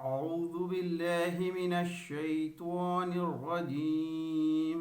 أعوذ بالله من الشيطان الرجيم.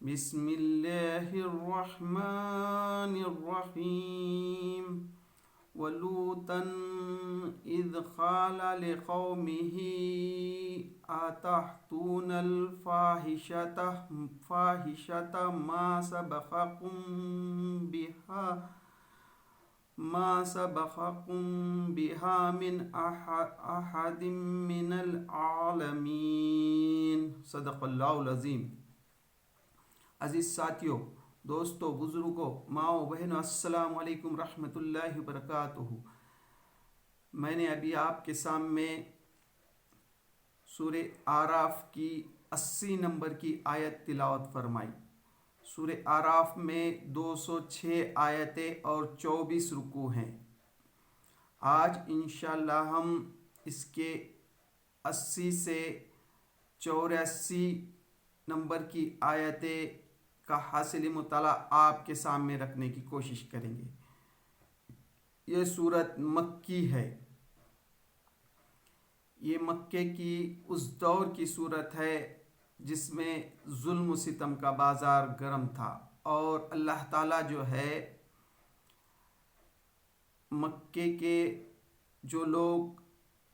بسم الله الرحمن الرحيم. ولوطا إذ قال لقومه أتأتون الفاحشة ما سبقكم بها من أحد من العالمین. صدق اللہ العظیم. عزیز ساتھیوں، دوستوں، بزرگوں، ماؤں، بہنوں، السلام علیکم رحمۃ اللہ وبرکاتہ. میں نے ابھی آپ کے سامنے سورہ اعراف کی 80 نمبر کی آیت تلاوت فرمائی. سورہ اعراف میں 206 آیتیں اور 24 رکوع ہیں. آج انشاءاللہ ہم اس کے 80 سے 84 نمبر کی آیتیں کا حاصل مطالعہ آپ کے سامنے رکھنے کی کوشش کریں گے. یہ سورت مکی ہے. یہ مکے کی اس دور کی صورت ہے جس میں ظلم و ستم کا بازار گرم تھا، اور اللہ تعالیٰ جو ہے مکے کے جو لوگ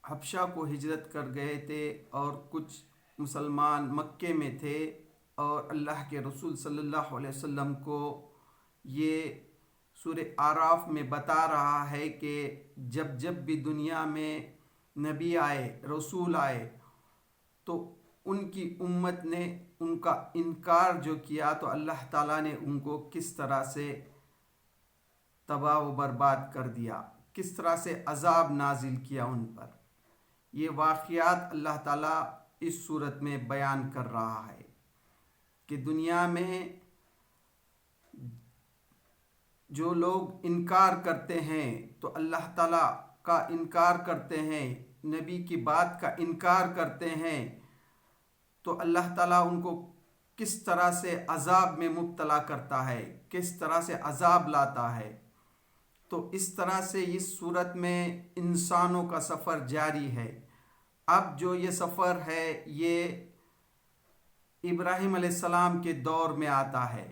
حبشہ کو ہجرت کر گئے تھے اور کچھ مسلمان مکے میں تھے، اور اللہ کے رسول صلی اللہ علیہ وسلم کو یہ سورہ اعراف میں بتا رہا ہے کہ جب جب بھی دنیا میں نبی آئے، رسول آئے، تو ان کی امت نے ان کا انکار جو کیا تو اللہ تعالیٰ نے ان کو کس طرح سے تباہ و برباد کر دیا، کس طرح سے عذاب نازل کیا ان پر. یہ واقعات اللہ تعالیٰ اس صورت میں بیان کر رہا ہے کہ دنیا میں جو لوگ انکار کرتے ہیں تو اللہ تعالیٰ کا انکار کرتے ہیں، نبی کی بات کا انکار کرتے ہیں، تو اللہ تعالیٰ ان کو کس طرح سے عذاب میں مبتلا کرتا ہے، کس طرح سے عذاب لاتا ہے. تو اس طرح سے اس صورت میں انسانوں کا سفر جاری ہے. اب جو یہ سفر ہے یہ ابراہیم علیہ السلام کے دور میں آتا ہے.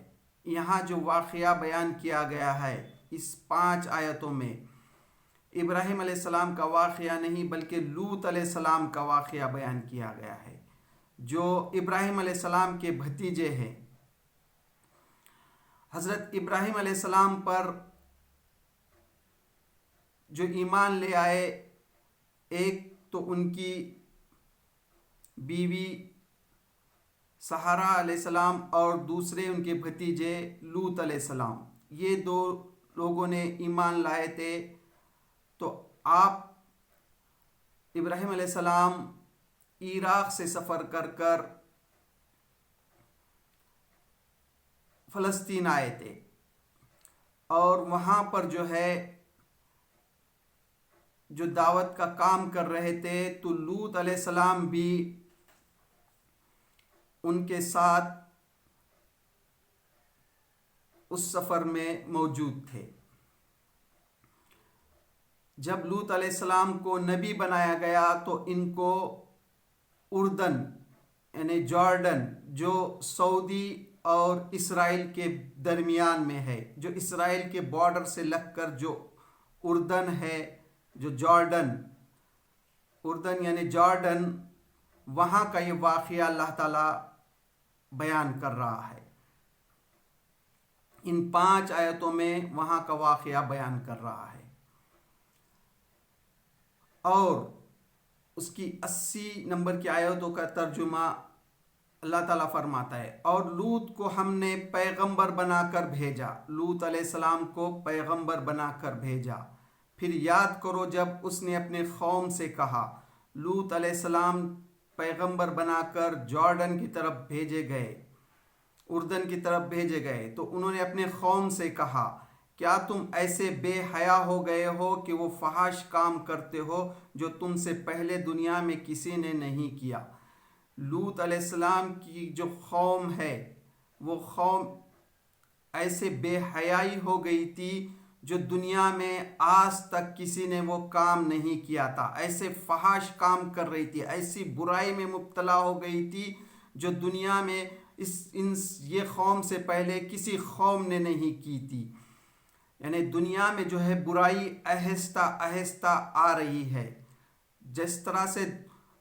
یہاں جو واقعہ بیان کیا گیا ہے اس 5 آیتوں میں ابراہیم علیہ السلام کا واقعہ نہیں بلکہ لوط علیہ السلام کا واقعہ بیان کیا گیا ہے، جو ابراہیم علیہ السلام کے بھتیجے ہیں. حضرت ابراہیم علیہ السلام پر جو ایمان لے آئے، ایک تو ان کی بیوی سہارا علیہ السلام اور دوسرے ان کے بھتیجے لوط علیہ السلام. یہ 2 لوگوں نے ایمان لائے تھے. تو آپ ابراہیم علیہ السلام عراق سے سفر کر کر فلسطین آئے تھے، اور وہاں پر جو ہے جو دعوت کا کام کر رہے تھے تو لوط علیہ السلام بھی ان کے ساتھ اس سفر میں موجود تھے. جب لوط علیہ السلام کو نبی بنایا گیا تو ان کو اردن یعنی جارڈن جو سعودی اور اسرائیل کے درمیان میں ہے، جو اسرائیل کے بارڈر سے لگ کر جو اردن ہے، جو اردن یعنی جارڈن، وہاں کا یہ واقعہ اللہ تعالیٰ بیان کر رہا ہے. ان 5 آیتوں میں وہاں کا واقعہ بیان کر رہا ہے. اور اس کی 80 نمبر کی آیتوں کا ترجمہ اللہ تعالیٰ فرماتا ہے، اور لوط کو ہم نے پیغمبر بنا کر بھیجا. لوط علیہ السلام کو پیغمبر بنا کر بھیجا. پھر یاد کرو جب اس نے اپنے قوم سے کہا. لوط علیہ السلام پیغمبر بنا کر جارڈن کی طرف بھیجے گئے، اردن کی طرف بھیجے گئے، تو انہوں نے اپنے قوم سے کہا کیا تم ایسے بے حیا ہو گئے ہو کہ وہ فحش کام کرتے ہو جو تم سے پہلے دنیا میں کسی نے نہیں کیا. لوط علیہ السلام کی جو قوم ہے وہ قوم ایسے بے حیائی ہو گئی تھی جو دنیا میں آج تک کسی نے وہ کام نہیں کیا تھا. ایسے فحش کام کر رہی تھی, ایسی برائی میں مبتلا ہو گئی تھی جو دنیا میں یہ قوم سے پہلے کسی قوم نے نہیں کی تھی. یعنی دنیا میں جو ہے برائی آہستہ آہستہ آ رہی ہے. جس طرح سے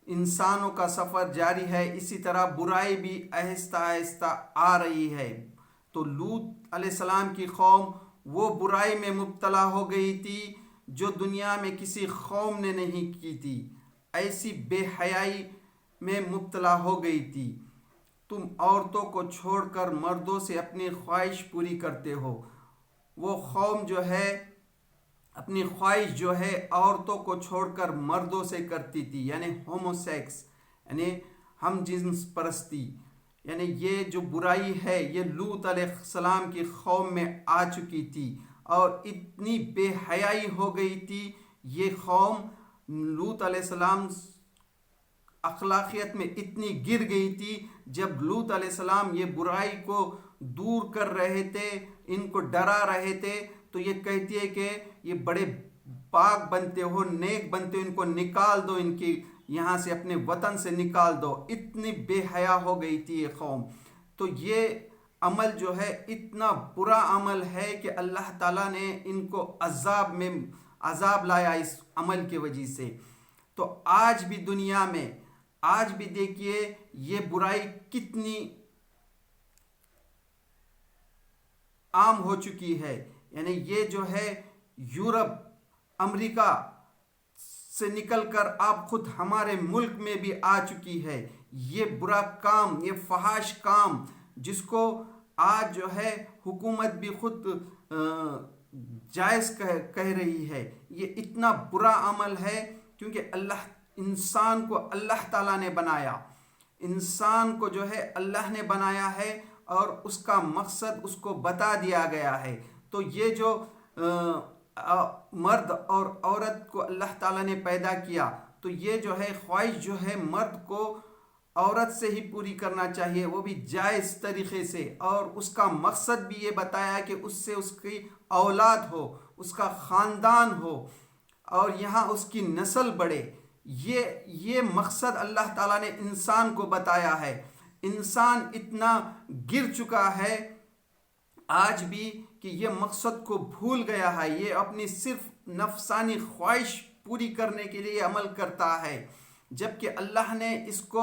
انسانوں کا سفر جاری ہے, اسی طرح برائی بھی آہستہ آہستہ آ رہی ہے. تو لوط علیہ السلام کی قوم وہ برائی میں مبتلا ہو گئی تھی جو دنیا میں کسی قوم نے نہیں کی تھی. ایسی بے حیائی میں مبتلا ہو گئی تھی. تم عورتوں کو چھوڑ کر مردوں سے اپنی خواہش پوری کرتے ہو. وہ قوم جو ہے اپنی خواہش جو ہے عورتوں کو چھوڑ کر مردوں سے کرتی تھی, یعنی ہومو سیکس, یعنی ہم جنس پرستی. یعنی یہ جو برائی ہے یہ لوط علیہ السلام کی قوم میں آ چکی تھی, اور اتنی بے حیائی ہو گئی تھی یہ قوم. لوط علیہ السلام اخلاقیت میں اتنی گر گئی تھی, جب لوط علیہ السلام یہ برائی کو دور کر رہے تھے, ان کو ڈرا رہے تھے, تو یہ کہتی ہے کہ یہ بڑے پاک بنتے ہو, نیک بنتے ہو, ان کو نکال دو, ان کی یہاں سے اپنے وطن سے نکال دو. اتنی بے حیا ہو گئی تھی یہ قوم. تو یہ عمل جو ہے اتنا برا عمل ہے کہ اللہ تعالیٰ نے ان کو عذاب لایا اس عمل کی وجہ سے. تو آج بھی دنیا میں آج بھی دیکھیے یہ برائی کتنی عام ہو چکی ہے. یعنی یہ جو ہے یورپ, امریکہ سے نکل کر آپ خود ہمارے ملک میں بھی آ چکی ہے. یہ برا کام, یہ فحش کام جس کو آج جو ہے حکومت بھی خود جائز کہہ رہی ہے, یہ اتنا برا عمل ہے کیونکہ انسان کو اللہ تعالیٰ نے بنایا. انسان کو جو ہے اللہ نے بنایا ہے اور اس کا مقصد اس کو بتا دیا گیا ہے. تو یہ جو مرد اور عورت کو اللہ تعالیٰ نے پیدا کیا, تو یہ جو ہے خواہش جو ہے مرد کو عورت سے ہی پوری کرنا چاہیے, وہ بھی جائز طریقے سے. اور اس کا مقصد بھی یہ بتایا کہ اس سے اس کی اولاد ہو, اس کا خاندان ہو, اور یہاں اس کی نسل بڑھے. یہ مقصد اللہ تعالیٰ نے انسان کو بتایا ہے. انسان اتنا گر چکا ہے آج بھی کہ یہ مقصد کو بھول گیا ہے. یہ اپنی صرف نفسانی خواہش پوری کرنے کے لیے عمل کرتا ہے, جبکہ اللہ نے اس کو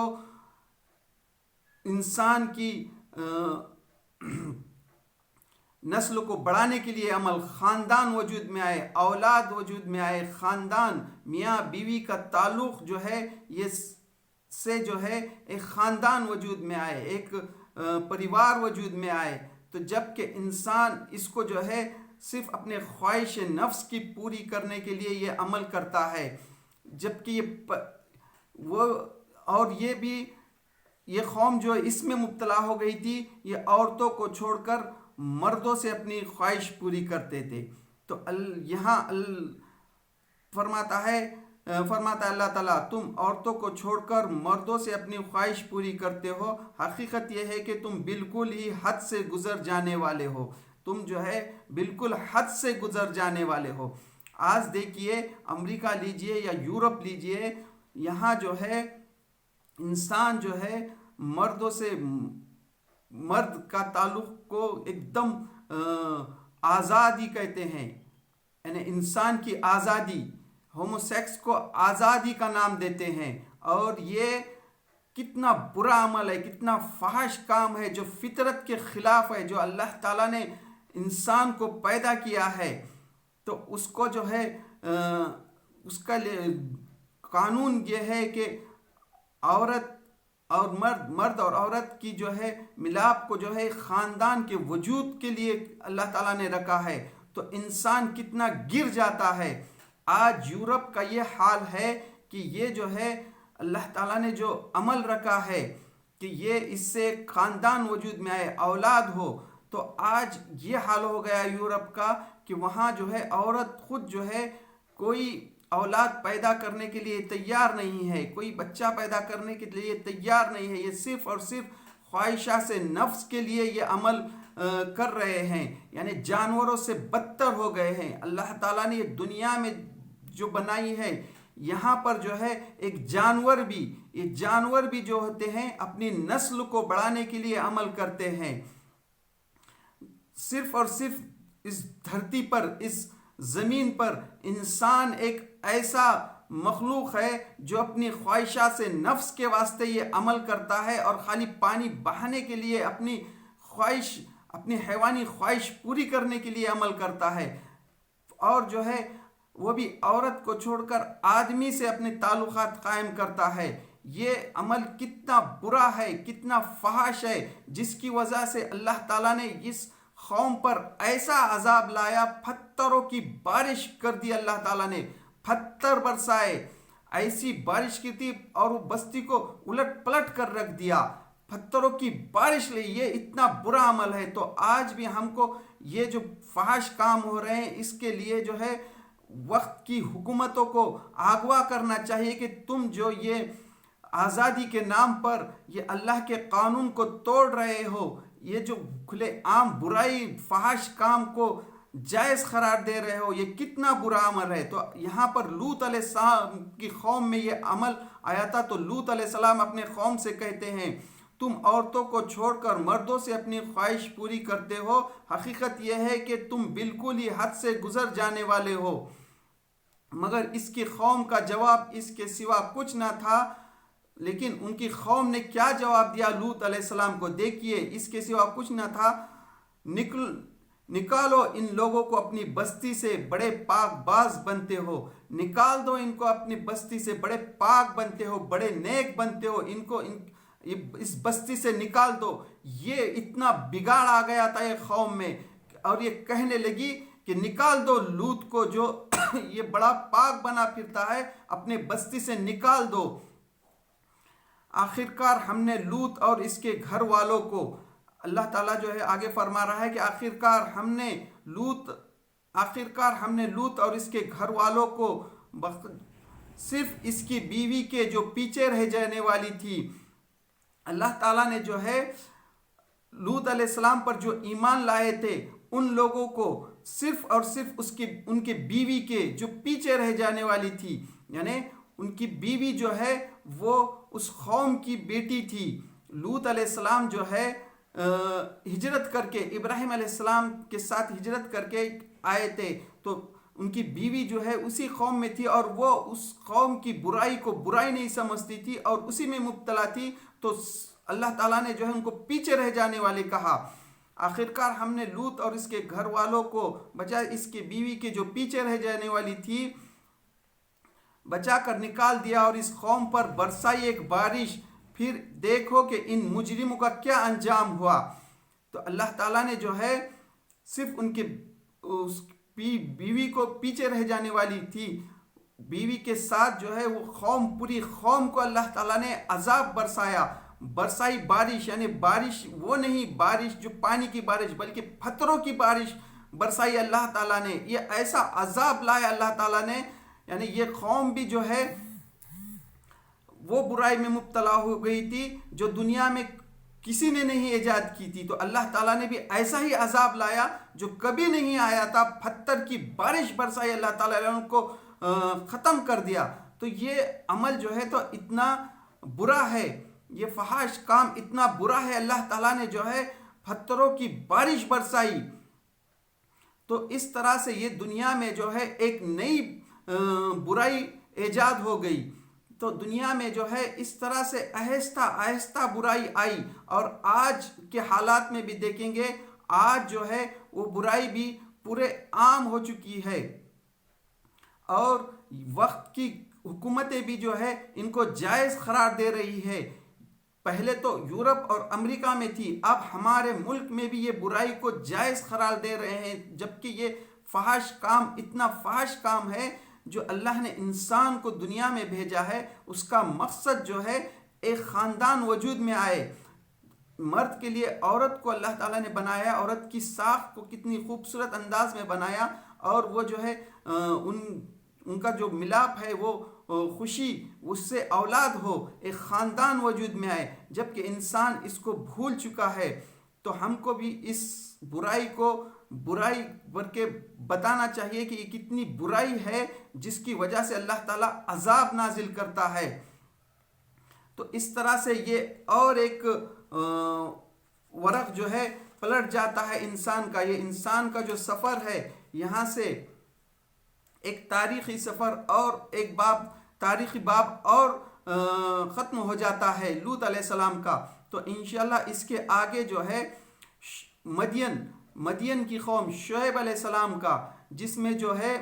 انسان کی نسل کو بڑھانے کے لیے عمل, خاندان وجود میں آئے, اولاد وجود میں آئے, خاندان میاں بیوی کا تعلق جو ہے یہ سے جو ہے ایک خاندان وجود میں آئے, ایک پریوار وجود میں آئے. تو جب کہ انسان اس کو جو ہے صرف اپنے خواہش نفس کی پوری کرنے کے لیے یہ عمل کرتا ہے, جبکہ یہ بھی یہ قوم جو اس میں مبتلا ہو گئی تھی, یہ عورتوں کو چھوڑ کر مردوں سے اپنی خواہش پوری کرتے تھے. تو یہاں فرماتا ہے اللہ تعالیٰ تم عورتوں کو چھوڑ کر مردوں سے اپنی خواہش پوری کرتے ہو. حقیقت یہ ہے کہ تم بالکل ہی حد سے گزر جانے والے ہو. تم جو ہے بالکل حد سے گزر جانے والے ہو. آج دیکھیے امریکہ لیجئے یا یورپ لیجئے, یہاں جو ہے انسان جو ہے مردوں سے, مرد کا تعلق کو ایک دم آزادی کہتے ہیں, یعنی انسان کی آزادی, ہومو سیکس کو آزادی کا نام دیتے ہیں. اور یہ کتنا برا عمل ہے, کتنا فحش کام ہے جو فطرت کے خلاف ہے. جو اللہ تعالیٰ نے انسان کو پیدا کیا ہے, تو اس کو جو ہے اس کا قانون یہ ہے کہ عورت اور مرد اور عورت کی جو ہے ملاپ کو جو ہے خاندان کے وجود کے لیے اللہ تعالیٰ نے رکھا ہے. تو انسان کتنا گر جاتا ہے. آج یورپ کا یہ حال ہے کہ یہ جو ہے اللہ تعالیٰ نے جو عمل رکھا ہے کہ یہ اس سے خاندان وجود میں آئے, اولاد ہو, تو آج یہ حال ہو گیا یورپ کا کہ وہاں جو ہے عورت خود جو ہے کوئی اولاد پیدا کرنے کے لیے تیار نہیں ہے, کوئی بچہ پیدا کرنے کے لیے تیار نہیں ہے. یہ صرف اور صرف خواہشات سے نفس کے لیے یہ عمل کر رہے ہیں، یعنی جانوروں سے بدتر ہو گئے ہیں۔ اللہ تعالیٰ نے یہ دنیا میں جو بنائی ہے، یہاں پر جو ہے ایک یہ جانور بھی جو ہوتے ہیں اپنی نسل کو بڑھانے کے لیے عمل کرتے ہیں۔ صرف اور صرف اس دھرتی پر، اس زمین پر انسان ایک ایسا مخلوق ہے جو اپنی خواہشات سے، نفس کے واسطے یہ عمل کرتا ہے اور خالی پانی بہانے کے لیے اپنی حیوانی خواہش پوری کرنے کے لیے عمل کرتا ہے، اور جو ہے وہ بھی عورت کو چھوڑ کر آدمی سے اپنے تعلقات قائم کرتا ہے۔ یہ عمل کتنا برا ہے، کتنا فحش ہے، جس کی وجہ سے اللہ تعالیٰ نے اس قوم پر ایسا عذاب لایا، پتھروں کی بارش کر دی۔ اللہ تعالیٰ نے پتھر برسائے، ایسی بارش کی تھی اور وہ بستی کو الٹ پلٹ کر رکھ دیا، پتھروں کی بارش لی۔ یہ اتنا برا عمل ہے۔ تو آج بھی ہم کو یہ جو فحش کام ہو رہے ہیں، اس کے لیے جو ہے وقت کی حکومتوں کو آگوا کرنا چاہیے کہ تم جو یہ آزادی کے نام پر یہ اللہ کے قانون کو توڑ رہے ہو، یہ جو کھلے عام برائی فحش کام کو جائز قرار دے رہے ہو، یہ کتنا برا عمل ہے۔ تو یہاں پر لوط علیہ السلام کی قوم میں یہ عمل آیا تھا، تو لوط علیہ السلام اپنے قوم سے کہتے ہیں تم عورتوں کو چھوڑ کر مردوں سے اپنی خواہش پوری کرتے ہو، حقیقت یہ ہے کہ تم بالکل ہی حد سے گزر جانے والے ہو۔ مگر اس کی قوم کا جواب اس کے سوا کچھ نہ تھا۔ لیکن ان کی قوم نے کیا جواب دیا لوط علیہ السلام کو؟ دیکھیے، اس کے سوا کچھ نہ تھا، نکالو ان لوگوں کو اپنی بستی سے، بڑے پاک باز بنتے ہو، نکال دو ان کو اپنی بستی سے، بڑے پاک بنتے ہو، بڑے نیک بنتے ہو، ان کو اس بستی سے نکال دو۔ یہ اتنا بگاڑ آ گیا تھا یہ قوم میں، اور یہ کہنے لگی کہ نکال دو لوط کو، جو یہ بڑا پاک بنا پھرتا ہے، اپنے بستی سے نکال دو۔ آخرکار ہم نے لوط اور اس کے گھر والوں کو، اللہ تعالیٰ جو ہے آگے فرما رہا ہے کہ آخرکار ہم نے لوط اور اس کے گھر والوں کو صرف اس کی بیوی کے جو پیچھے رہ جانے والی تھی، اللہ تعالیٰ نے جو ہے لوط علیہ السلام پر جو ایمان لائے تھے ان لوگوں کو صرف اور صرف ان کے بیوی کے جو پیچھے رہ جانے والی تھی، یعنی ان کی بیوی جو ہے وہ اس قوم کی بیٹی تھی۔ لوط علیہ السلام جو ہے ہجرت کر کے، ابراہیم علیہ السلام کے ساتھ ہجرت کر کے آئے تھے، تو ان کی بیوی جو ہے اسی قوم میں تھی، اور وہ اس قوم کی برائی کو برائی نہیں سمجھتی تھی اور اسی میں مبتلا تھی۔ تو اللہ تعالیٰ نے جو ہے ان کو پیچھے رہ جانے والے کہا۔ آخرکار ہم نے لوط اور اس کے گھر والوں کو بجائے اس کے بیوی کے جو پیچھے رہ جانے والی تھی بچا کر نکال دیا، اور اس قوم پر برسائی ایک بارش، پھر دیکھو کہ ان مجرموں کا کیا انجام ہوا۔ تو اللہ تعالیٰ نے جو ہے صرف ان کے بیوی کو پیچھے رہ جانے والی تھی، بیوی کے ساتھ جو ہے وہ پوری قوم کو اللہ تعالیٰ نے عذاب برسائی بارش، یعنی بارش وہ نہیں بارش جو پانی کی بارش، بلکہ پتھروں کی بارش برسائی اللہ تعالیٰ نے۔ یہ ایسا عذاب لایا اللہ تعالیٰ نے، یعنی یہ قوم بھی جو ہے وہ برائی میں مبتلا ہو گئی تھی جو دنیا میں کسی نے نہیں ایجاد کی تھی۔ تو اللہ تعالیٰ نے بھی ایسا ہی عذاب لایا جو کبھی نہیں آیا تھا، پتھر کی بارش برسائی اللہ تعالیٰ نے، ان کو ختم کر دیا۔ تو یہ عمل جو ہے تو اتنا برا ہے، یہ فحش کام اتنا برا ہے، اللہ تعالیٰ نے جو ہے پتھروں کی بارش برسائی۔ تو اس طرح سے یہ دنیا میں جو ہے ایک نئی برائی ایجاد ہو گئی۔ تو دنیا میں جو ہے اس طرح سے آہستہ آہستہ برائی آئی، اور آج کے حالات میں بھی دیکھیں گے، آج جو ہے وہ برائی بھی پورے عام ہو چکی ہے، اور وقت کی حکومتیں بھی جو ہے ان کو جائز قرار دے رہی ہے۔ پہلے تو یورپ اور امریکہ میں تھی، اب ہمارے ملک میں بھی یہ برائی کو جائز قرار دے رہے ہیں، جبکہ یہ فحش کام اتنا فحش کام ہے جو اللہ نے انسان کو دنیا میں بھیجا ہے، اس کا مقصد جو ہے ایک خاندان وجود میں آئے۔ مرد کے لیے عورت کو اللہ تعالیٰ نے بنایا، عورت کی ساخت کو کتنی خوبصورت انداز میں بنایا، اور وہ جو ہے ان کا جو ملاپ ہے وہ خوشی، اس سے اولاد ہو، ایک خاندان وجود میں آئے، جبکہ انسان اس کو بھول چکا ہے۔ تو ہم کو بھی اس برائی کو برائی بر کے بتانا چاہیے کہ یہ کتنی برائی ہے جس کی وجہ سے اللہ تعالیٰ عذاب نازل کرتا ہے. تو اس طرح سے یہ اور ایک ورق جو ہے پلٹ جاتا ہے انسان کا. یہ انسان کا جو سفر ہے یہاں سے ایک تاریخی سفر اور ایک تاریخی باب اور ختم ہو جاتا ہے لوط علیہ السلام کا. تو انشاءاللہ اس کے آگے جو ہے مدین کی قوم شعیب علیہ السلام کا، جس میں جو ہے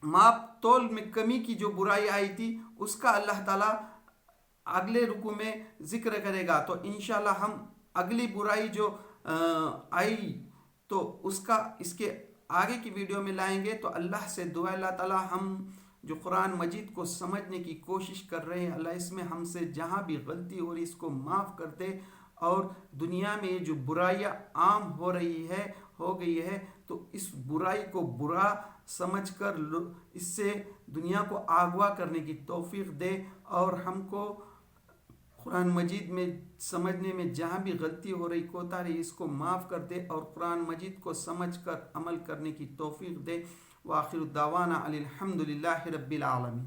ماپ تول میں کمی کی جو برائی آئی تھی، اس کا اللہ تعالیٰ اگلے رکوع میں ذکر کرے گا. تو انشاءاللہ ہم اگلی برائی جو آئی تو اس کے آگے کی ویڈیو میں لائیں گے. تو اللہ سے دعا اللہ تعالیٰ ہم جو قرآن مجید کو سمجھنے کی کوشش کر رہے ہیں، اللہ اس میں ہم سے جہاں بھی غلطی ہو رہی اس کو معاف کر دے. اور دنیا میں یہ جو برائیاں عام ہو گئی ہے تو اس برائی کو برا سمجھ کر اس سے دنیا کو آغوا کرنے کی توفیق دے، اور ہم کو قرآن مجید میں سمجھنے میں جہاں بھی غلطی ہو رہی کوتاہی اس کو معاف کر دے، اور قرآن مجید کو سمجھ کر عمل کرنے کی توفیق دے. وآخر دعوانا الحمد للہ رب العالمین.